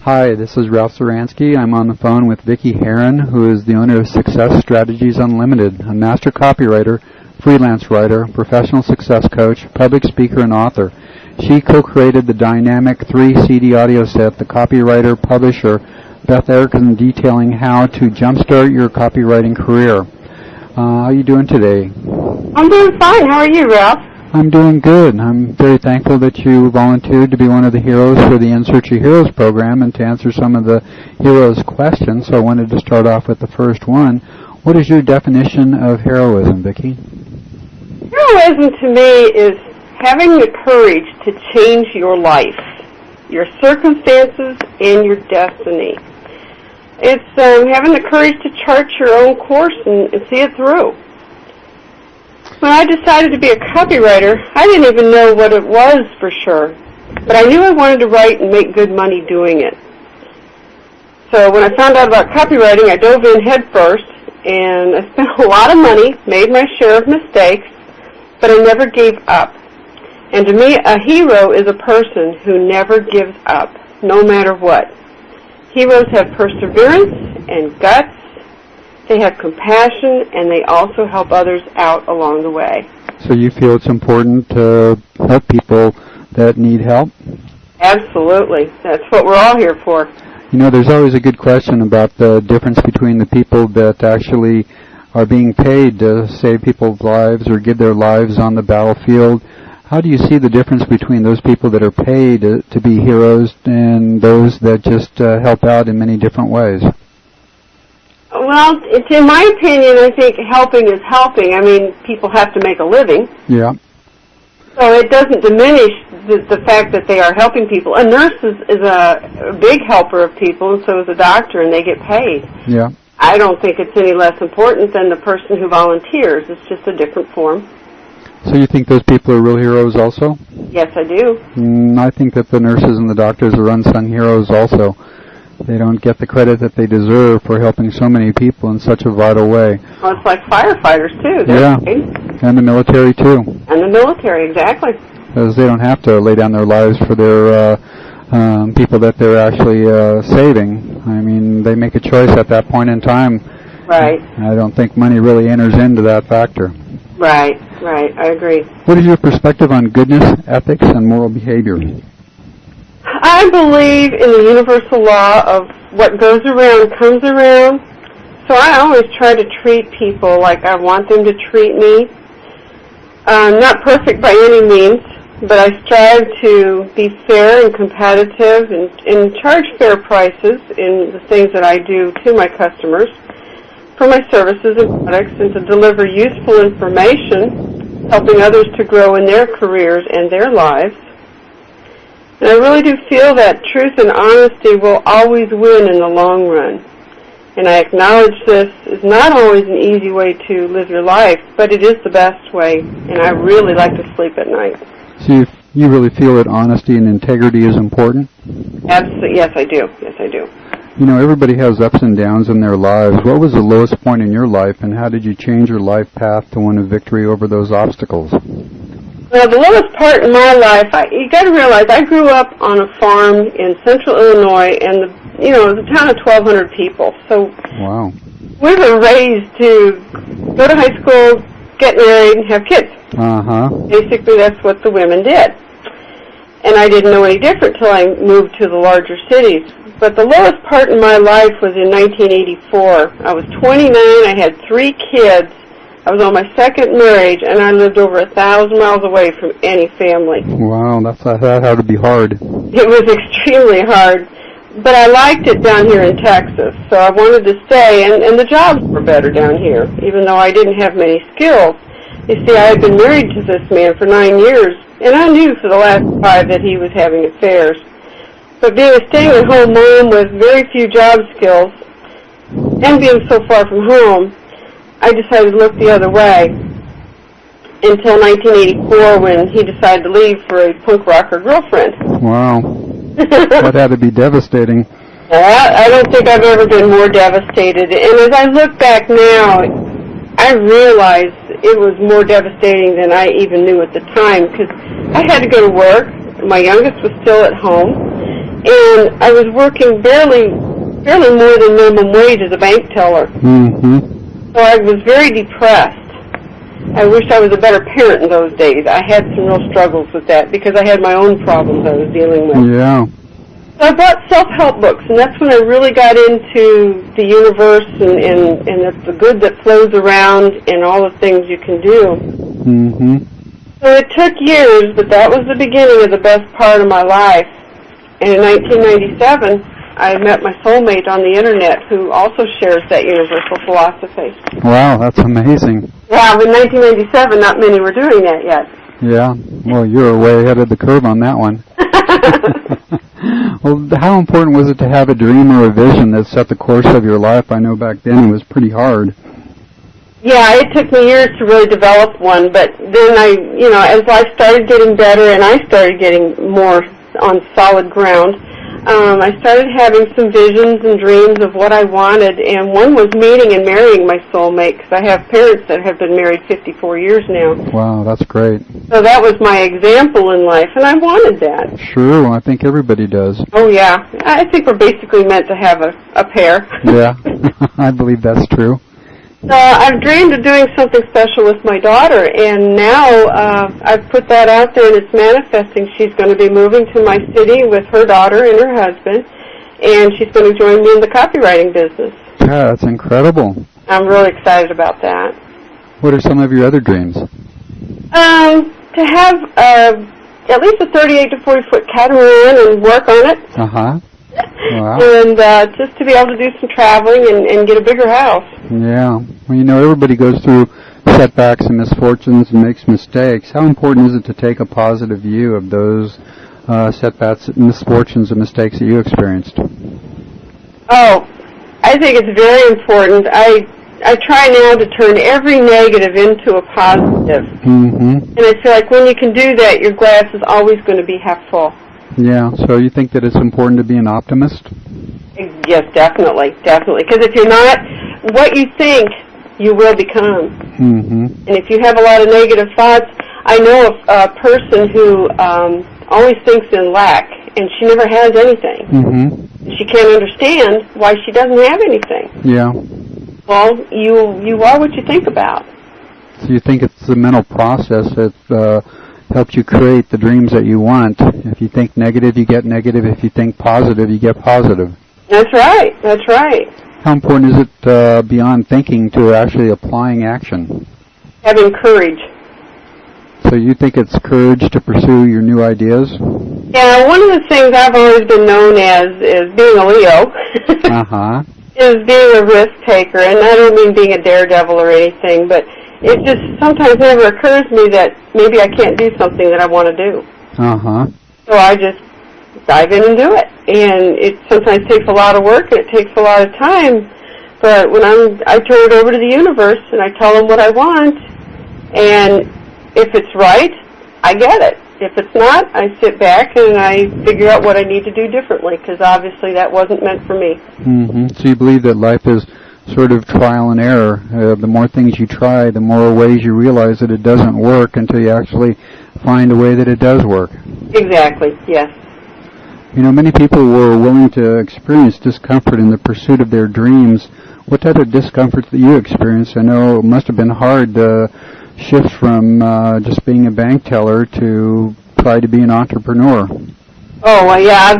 Hi, this is Ralph Zuranski. I'm on the phone with Vicky Heron, who is the owner of Success Strategies Unlimited, a master copywriter, freelance writer, professional success coach, public speaker, and author. She co-created the dynamic 3-CD audio set, The Copywriter Publisher, Beth Erickson, detailing how to jumpstart your copywriting career. How are you doing today? I'm doing fine. How are you, Ralph? I'm doing good. I'm very thankful that you volunteered to be one of the heroes for the In Search of Heroes program and to answer some of the heroes' questions. So I wanted to start off with the first one. What is your definition of heroism, Vicky? Heroism to me is having the courage to change your life, your circumstances, and your destiny. It's having the courage to chart your own course and see it through. When I decided to be a copywriter, I didn't even know what it was for sure, but I knew I wanted to write and make good money doing it. So when I found out about copywriting, I dove in head first, and I spent a lot of money, made my share of mistakes, but I never gave up. And to me, a hero is a person who never gives up, no matter what. Heroes have perseverance and guts. They have compassion, and they also help others out along the way. So you feel it's important to help people that need help? Absolutely. That's what we're all here for. You know, there's always a good question about the difference between the people that actually are being paid to save people's lives or give their lives on the battlefield. How do you see the difference between those people that are paid to be heroes and those that just help out in many different ways? Well, in my opinion, I think helping is helping. I mean, people have to make a living. Yeah. So it doesn't diminish the fact that they are helping people. A nurse is a big helper of people, and so is a doctor, and they get paid. Yeah. I don't think it's any less important than the person who volunteers. It's just a different form. So you think those people are real heroes also? Yes, I do. I think that the nurses and the doctors are unsung heroes also. They don't get the credit that they deserve for helping so many people in such a vital way. Well, it's like firefighters, too. Yeah, paid. And the military, too. And the military, exactly. Because they don't have to lay down their lives for their people that they're actually saving. I mean, they make a choice at that point in time. Right. I don't think money really enters into that factor. Right, I agree. What is your perspective on goodness, ethics, and moral behavior? I believe in the universal law of what goes around comes around. So I always try to treat people like I want them to treat me. Not perfect by any means, but I strive to be fair and competitive and charge fair prices in the things that I do to my customers for my services and products, and to deliver useful information, helping others to grow in their careers and their lives. And I really do feel that truth and honesty will always win in the long run. And I acknowledge this is not always an easy way to live your life, but it is the best way, and I really like to sleep at night. So you really feel that honesty and integrity is important? Absolutely. Yes, I do. Yes, I do. You know, everybody has ups and downs in their lives. What was the lowest point in your life, and how did you change your life path to win a victory over those obstacles? Well, the lowest part in my life, you got to realize I grew up on a farm in central Illinois, and it was a town of 1,200 people. So wow. We were raised to go to high school, get married, and have kids. Uh-huh. Basically, that's what the women did. And I didn't know any different till I moved to the larger cities. But the lowest part in my life was in 1984. I was 29, I had 3 kids. I was on my second marriage, and I lived over 1,000 miles away from any family. Wow, that had to be hard. It was extremely hard, but I liked it down here in Texas, so I wanted to stay, and the jobs were better down here, even though I didn't have many skills. You see, I had been married to this man for 9 years, and I knew for the last 5 that he was having affairs. But being a stay-at-home mom with very few job skills, and being so far from home, I decided to look the other way until 1984 when he decided to leave for a punk rocker girlfriend. Wow. That had to be devastating. I don't think I've ever been more devastated. And as I look back now, I realize it was more devastating than I even knew at the time, because I had to go to work. My youngest was still at home, and I was working barely more than minimum wage as a bank teller. Mm-hmm. So I was very depressed. I wish I was a better parent in those days. I had some real struggles with that because I had my own problems I was dealing with. Yeah. So I bought self-help books, and that's when I really got into the universe and the good that flows around and all the things you can do. Mm-hmm. So it took years, but that was the beginning of the best part of my life. And in 1997, I met my soulmate on the Internet who also shares that universal philosophy. Wow, that's amazing. Wow, in 1997, not many were doing that yet. Yeah, well, you're way ahead of the curve on that one. Well, how important was it to have a dream or a vision that set the course of your life? I know back then it was pretty hard. Yeah, it took me years to really develop one, but then as life started getting better and I started getting more on solid ground, I started having some visions and dreams of what I wanted, and one was meeting and marrying my soulmate, because I have parents that have been married 54 years now. Wow, that's great. So that was my example in life, and I wanted that. Sure, I think everybody does. Oh, yeah. I think we're basically meant to have a pair. Yeah, I believe that's true. So I've dreamed of doing something special with my daughter, and now I've put that out there, and it's manifesting. She's going to be moving to my city with her daughter and her husband, and she's going to join me in the copywriting business. Yeah, that's incredible. I'm really excited about that. What are some of your other dreams? To have at least a 38 to 40-foot catamaran and work on it. Uh-huh. Wow. And just to be able to do some traveling and get a bigger house. Yeah. Well, everybody goes through setbacks and misfortunes and makes mistakes. How important is it to take a positive view of those setbacks, misfortunes, and mistakes that you experienced? Oh, I think it's very important. I try now to turn every negative into a positive. Mm-hmm. And I feel like when you can do that, your glass is always going to be half full. Yeah, so you think that it's important to be an optimist? Yes, definitely. Because if you're not, what you think, you will become. Mm-hmm. And if you have a lot of negative thoughts, I know a person who always thinks in lack, and she never has anything. Mm-hmm. She can't understand why she doesn't have anything. Yeah. Well, you are what you think about. So you think it's the mental process that helps you create the dreams that you want. If you think negative, you get negative. If you think positive, you get positive. That's right. How important is it beyond thinking to actually applying action? Having courage. So you think it's courage to pursue your new ideas? Yeah, one of the things I've always been known as is being a Leo. Uh-huh. Is being a risk taker, and I don't mean being a daredevil or anything, but it just sometimes never occurs to me that maybe I can't do something that I want to do. Uh-huh. So I just dive in and do it. And it sometimes takes a lot of work, and it takes a lot of time, but when I turn it over to the universe, and I tell them what I want, and if it's right, I get it. If it's not, I sit back and I figure out what I need to do differently, because obviously that wasn't meant for me. Mm-hmm. So you believe that life is sort of trial and error. The more things you try, the more ways you realize that it doesn't work until you actually find a way that it does work. Exactly, yes. Many people were willing to experience discomfort in the pursuit of their dreams. What type of discomfort that you experienced? I know it must have been hard to shift from just being a bank teller to try to be an entrepreneur. Oh, well, yeah,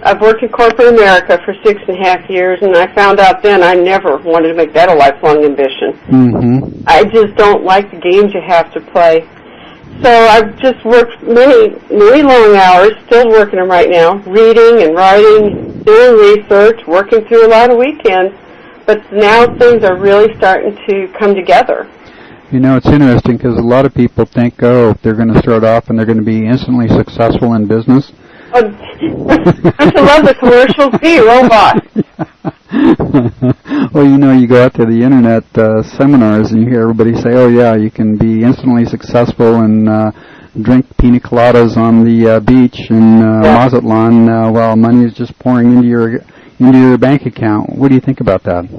I've worked in corporate America for 6.5 years, and I found out then I never wanted to make that a lifelong ambition. Mm-hmm. I just don't like the games you have to play. So I've just worked many long hours, still working them right now, reading and writing, doing research, working through a lot of weekends, but now things are really starting to come together. It's interesting because a lot of people think, they're going to start off and they're going to be instantly successful in business. Oh, don't you love the commercials? Be a robot. Well, you go out to the internet seminars and you hear everybody say, oh, yeah, you can be instantly successful and drink pina coladas on the beach in Mazatlan while money is just pouring into your bank account. What do you think about that?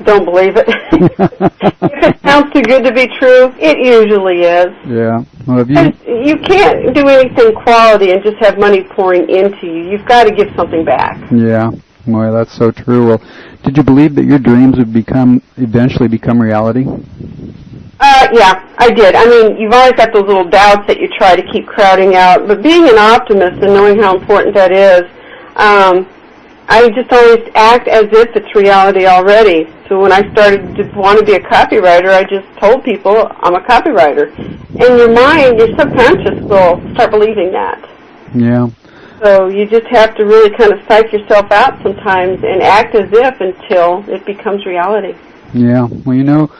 Don't believe it. If it sounds too good to be true, it usually is. Yeah. Well, you can't do anything quality and just have money pouring into you. You've got to give something back. Yeah. Well, that's so true. Well, did you believe that your dreams would eventually become reality? Yeah, I did. I mean, you've always got those little doubts that you try to keep crowding out, but being an optimist and knowing how important that is, I just always act as if it's reality already. So when I started to want to be a copywriter, I just told people I'm a copywriter. And your mind, your subconscious will start believing that. Yeah. So you just have to really kind of psych yourself out sometimes and act as if until it becomes reality. Yeah. Well, you know,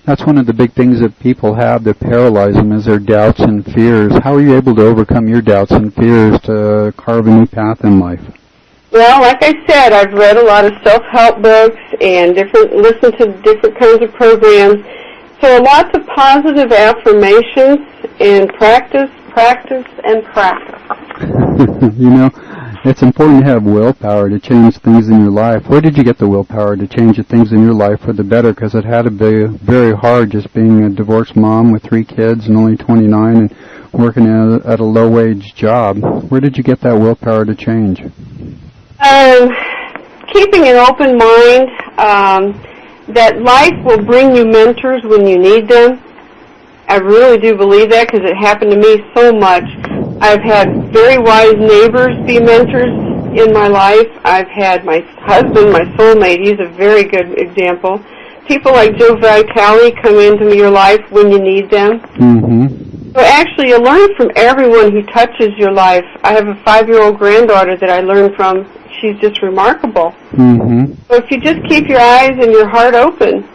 that's one of the big things that people have that paralyze them is their doubts and fears. How are you able to overcome your doubts and fears to carve a new path in life? Well, like I said, I've read a lot of self-help books and listened to different kinds of programs. So lots of positive affirmations and practice, and practice. You know, it's important to have willpower to change things in your life. Where did you get the willpower to change the things in your life for the better? Because it had to be very hard just being a divorced mom with 3 kids and only 29 and working at a low-wage job. Where did you get that willpower to change? Keeping an open mind, that life will bring you mentors when you need them. I really do believe that because it happened to me so much. I've had very wise neighbors be mentors in my life. I've had my husband, my soulmate, he's a very good example. People like Joe Vitale come into your life when you need them. Mm-hmm. So actually you learn from everyone who touches your life. I have a 5-year-old granddaughter that I learned from. She's just remarkable. Mm-hmm. So if you just keep your eyes and your heart open.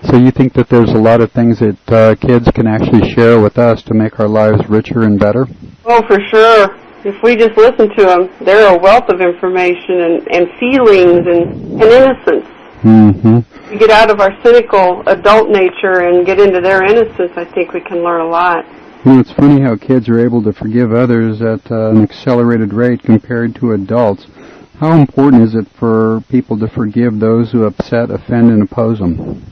So you think that there's a lot of things that kids can actually share with us to make our lives richer and better? Oh, for sure. If we just listen to them, they're a wealth of information and feelings and innocence. Mm-hmm. We get out of our cynical adult nature and get into their innocence, I think we can learn a lot. You know, it's funny how kids are able to forgive others at an accelerated rate compared to adults. How important is it for people to forgive those who upset, offend, and oppose them?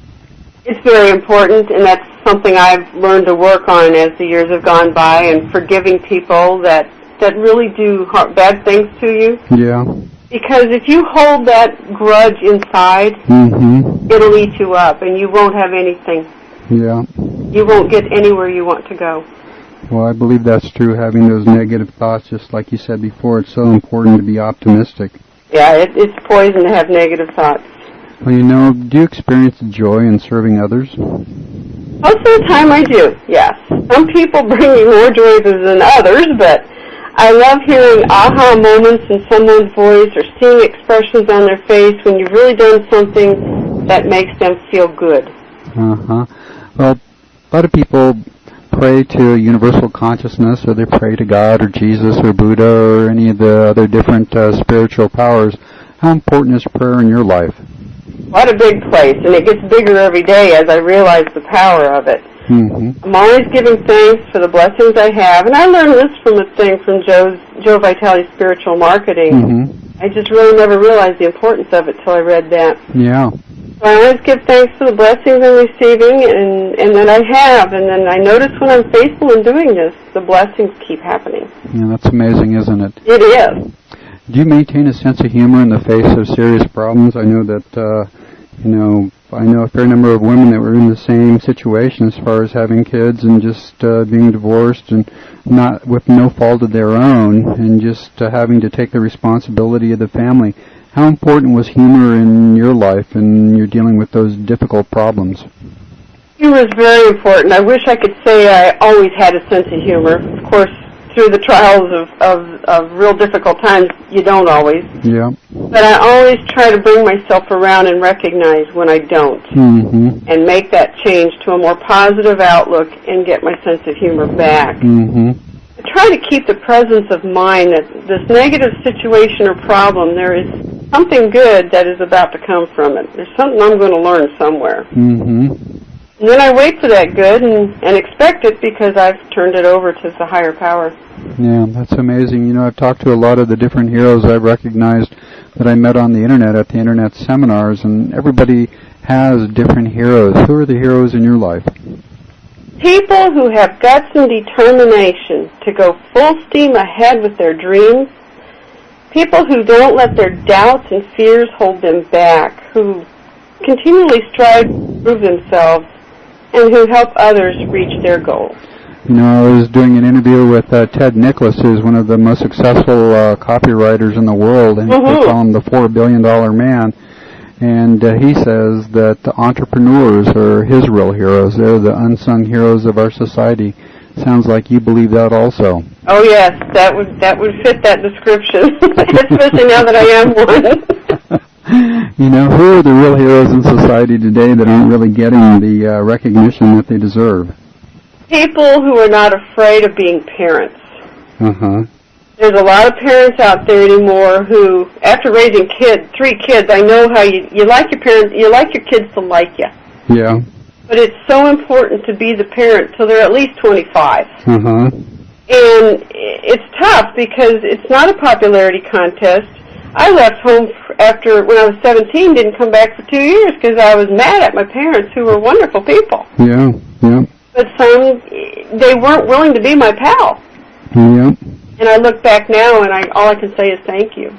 It's very important, and that's something I've learned to work on as the years have gone by, and forgiving people that really do bad things to you. Yeah. Because if you hold that grudge inside, mm-hmm. it'll eat you up, and you won't have anything. Yeah. You won't get anywhere you want to go. Well, I believe that's true, having those negative thoughts, just like you said before. It's so important to be optimistic. Yeah, it's poison to have negative thoughts. Well, you know, do you experience joy in serving others? Most of the time I do, yes. Some people bring me more joy than others, but I love hearing aha moments in someone's voice or seeing expressions on their face when you've really done something that makes them feel good. Uh-huh. Well, a lot of people pray to universal consciousness, or they pray to God or Jesus or Buddha or any of the other different spiritual powers. How important is prayer in your life? What a big place, and it gets bigger every day as I realize the power of it. Mm-hmm. I'm always giving thanks for the blessings I have, and I learned this from a thing from Joe Vitale's Spiritual Marketing. Mm-hmm. I just really never realized the importance of it till I read that. Yeah. So I always give thanks for the blessings I'm receiving and that I have, and then I notice when I'm faithful in doing this, the blessings keep happening. Yeah, that's amazing, isn't it? It is. Do you maintain a sense of humor in the face of serious problems? I know that, I know a fair number of women that were in the same situation as far as having kids and just being divorced and not with no fault of their own and just having to take the responsibility of the family. How important was humor in your life and you're dealing with those difficult problems? Humor is very important. I wish I could say I always had a sense of humor. Of course, through the trials of real difficult times, you don't always. Yeah. But I always try to bring myself around and recognize when I don't. Mm-hmm. And make that change to a more positive outlook and get my sense of humor back. Mm-hmm. I try to keep the presence of mind that this negative situation or problem, there is something good that is about to come from it. There's something I'm going to learn somewhere. Mm-hmm. And then I wait for that good and expect it because I've turned it over to the higher power. Yeah, that's amazing. You know, I've talked to a lot of the different heroes I've recognized that I met on the Internet at the Internet seminars, and everybody has different heroes. Who are the heroes in your life? People who have guts and determination to go full steam ahead with their dreams. People who don't let their doubts and fears hold them back, who continually strive to improve themselves, and who help others reach their goals. You know, I was doing an interview with Ted Nicholas, who's one of the most successful copywriters in the world, and they call him the $4 billion man. And he says that the entrepreneurs are his real heroes. They're the unsung heroes of our society. Sounds like you believe that also. Oh yes, that would fit that description, especially now that I am one. You know, who are the real heroes in society today that aren't really getting the recognition that they deserve? People who are not afraid of being parents. Uh-huh. There's a lot of parents out there anymore who, after raising 3 kids, I know how you like your parents, you like your kids to like you. Yeah. But it's so important to be the parent till they're at least 25. Uh-huh. And it's tough because it's not a popularity contest. I left home when I was 17, didn't come back for 2 years because I was mad at my parents, who were wonderful people. Yeah, yeah. But some, they weren't willing to be my pal. Yeah. And I look back now, and all I can say is thank you.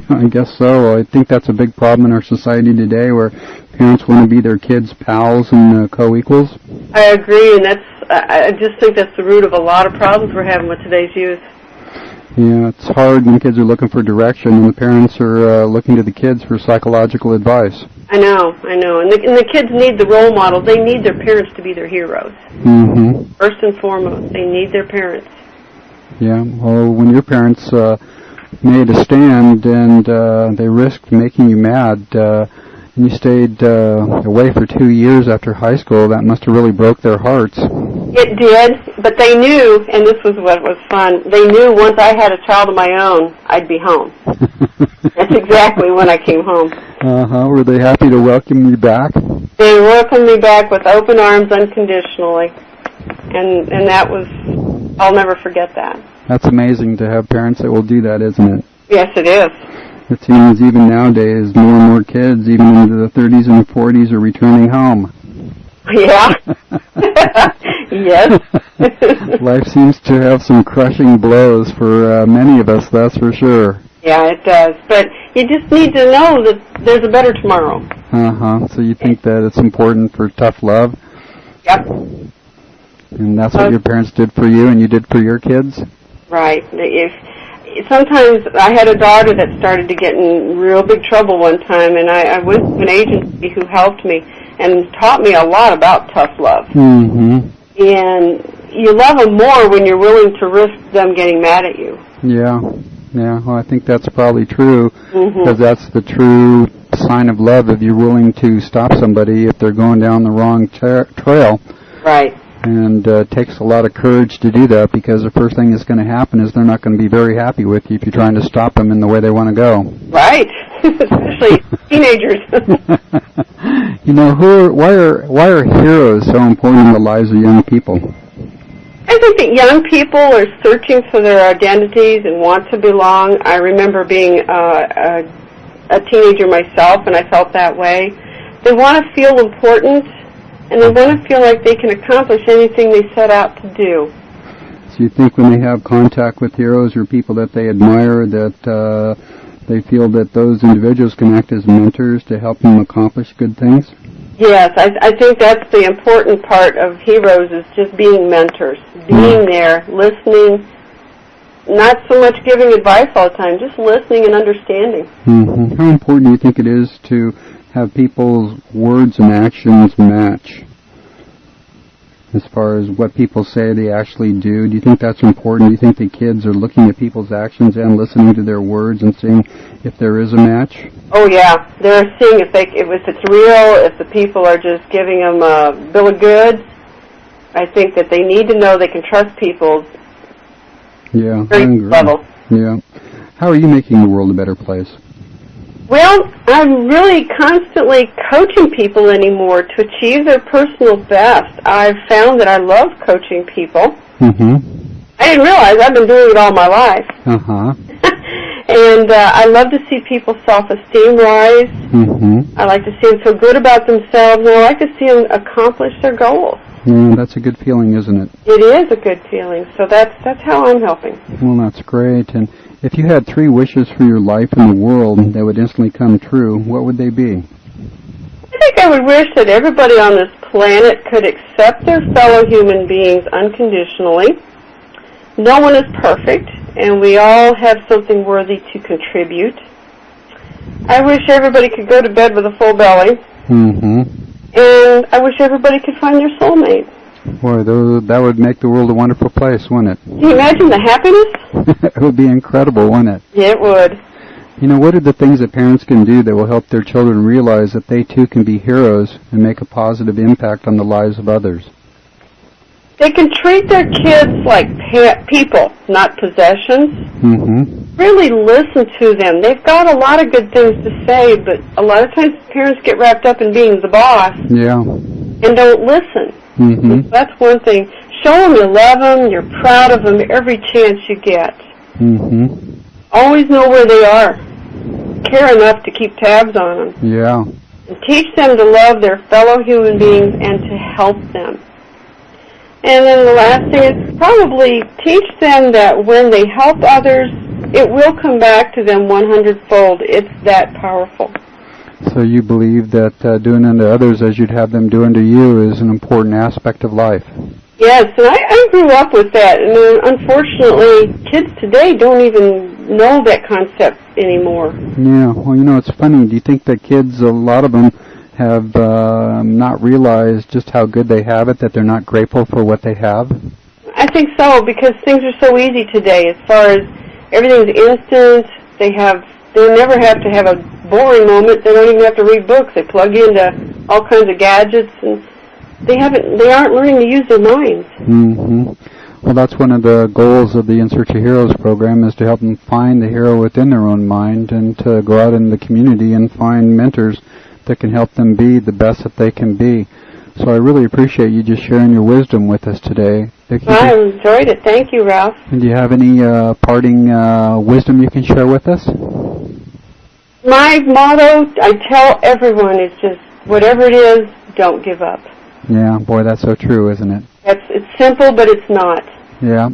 I guess so. I think that's a big problem in our society today, where parents want to be their kids' pals and co-equals. I agree, and I just think that's the root of a lot of problems we're having with today's youth. Yeah, it's hard when kids are looking for direction, and the parents are looking to the kids for psychological advice. I know. And the kids need the role model. They need their parents to be their heroes. Mm-hmm. First and foremost, they need their parents. Yeah, well, when your parents made a stand and they risked making you mad, and you stayed away for 2 years after high school, that must have really broke their hearts. It did, but they knew, and this was what was fun, they knew once I had a child of my own, I'd be home. That's exactly when I came home. Uh-huh. Were they happy to welcome you back? They welcomed me back with open arms unconditionally, and that was, I'll never forget that. That's amazing to have parents that will do that, isn't it? Yes, it is. It seems even nowadays more and more kids, even into the 30s and 40s, are returning home. Yeah. Yes. Life seems to have some crushing blows for many of us, that's for sure. Yeah, it does. But you just need to know that there's a better tomorrow. Uh-huh. So you think that it's important for tough love? Yep. And that's what your parents did for you and you did for your kids? Right. Sometimes I had a daughter that started to get in real big trouble one time, and I went to an agency who helped me and taught me a lot about tough love. Mm-hmm. And you love them more when you're willing to risk them getting mad at you. Yeah. Yeah, well, I think that's probably true, Mm-hmm. because that's the true sign of love, if you're willing to stop somebody if they're going down the wrong trail. Right. And it takes a lot of courage to do that, because the first thing that's going to happen is they're not going to be very happy with you if you're trying to stop them in the way they want to go. Right. Especially teenagers. You know, why are heroes so important in the lives of young people? I think that young people are searching for their identities and want to belong. I remember being a teenager myself, and I felt that way. They want to feel important, and they want to feel like they can accomplish anything they set out to do. So you think when they have contact with heroes or people that they admire, that they feel that those individuals can act as mentors to help them accomplish good things? Yes, I think that's the important part of heroes, is just being mentors, being there, listening, not so much giving advice all the time, just listening and understanding. Mm-hmm. How important do you think it is to have people's words and actions match as far as what people say they actually do? Do you think that's important? Do you think the kids are looking at people's actions and listening to their words and seeing if there is a match? Oh yeah, they're seeing if it's real, if the people are just giving them a bill of goods. I think that they need to know they can trust people. Yeah, I agree. Level. Yeah. How are you making the world a better place? Well, I'm really constantly coaching people anymore to achieve their personal best. I've found that I love coaching people. Mm-hmm. I didn't realize I've been doing it all my life. Uh-huh. And I love to see people's self-esteem rise. Mm-hmm. I like to see them feel good about themselves, and I like to see them accomplish their goals. That's a good feeling, isn't it? It is a good feeling, so that's how I'm helping. Well, that's great. And if you had 3 wishes for your life in the world that would instantly come true, what would they be? I think I would wish that everybody on this planet could accept their fellow human beings unconditionally. No one is perfect, and we all have something worthy to contribute. I wish everybody could go to bed with a full belly. Mm-hmm. And I wish everybody could find their soulmate. Boy, that would make the world a wonderful place, wouldn't it? Can you imagine the happiness? It would be incredible, wouldn't it? Yeah, it would. You know, what are the things that parents can do that will help their children realize that they too can be heroes and make a positive impact on the lives of others? They can treat their kids like people, not possessions. Mm-hmm. Really listen to them. They've got a lot of good things to say, but a lot of times parents get wrapped up in being the boss. Yeah. And don't listen. Mm-hmm. That's one thing. Show them you love them, you're proud of them every chance you get. Mm-hmm. Always know where they are. Care enough to keep tabs on them. Yeah. And teach them to love their fellow human beings and to help them. And then the last thing is probably teach them that when they help others, it will come back to them 100-fold. It's that powerful. So you believe that doing unto others as you'd have them do unto you is an important aspect of life? Yes, and I grew up with that. And unfortunately, kids today don't even know that concept anymore. Yeah, well, you know, it's funny. Do you think that kids, a lot of them, have not realized just how good they have it, that they're not grateful for what they have? I think so, because things are so easy today. As far as everything's instant, they never have to have a boring moment. They don't even have to read books. They plug into all kinds of gadgets, and they aren't learning to use their minds. Mm-hmm. Well, that's one of the goals of the In Search of Heroes program, is to help them find the hero within their own mind and to go out in the community and find mentors that can help them be the best that they can be. So I really appreciate you just sharing your wisdom with us today. Vicky, I enjoyed it. Thank you, Ralph. And do you have any parting wisdom you can share with us? My motto, I tell everyone, is just whatever it is, don't give up. Yeah, boy, that's so true, isn't it? It's simple, but it's not. Yeah,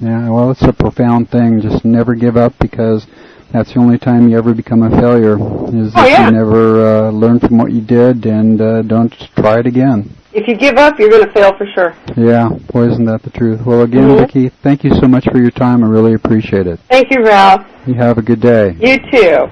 well, it's a profound thing. Just never give up, because that's the only time you ever become a failure, is if you never learn from what you did and don't try it again. If you give up, you're going to fail for sure. Yeah, boy, isn't that the truth. Well, again, Vicky, thank you so much for your time. I really appreciate it. Thank you, Ralph. You have a good day. You too.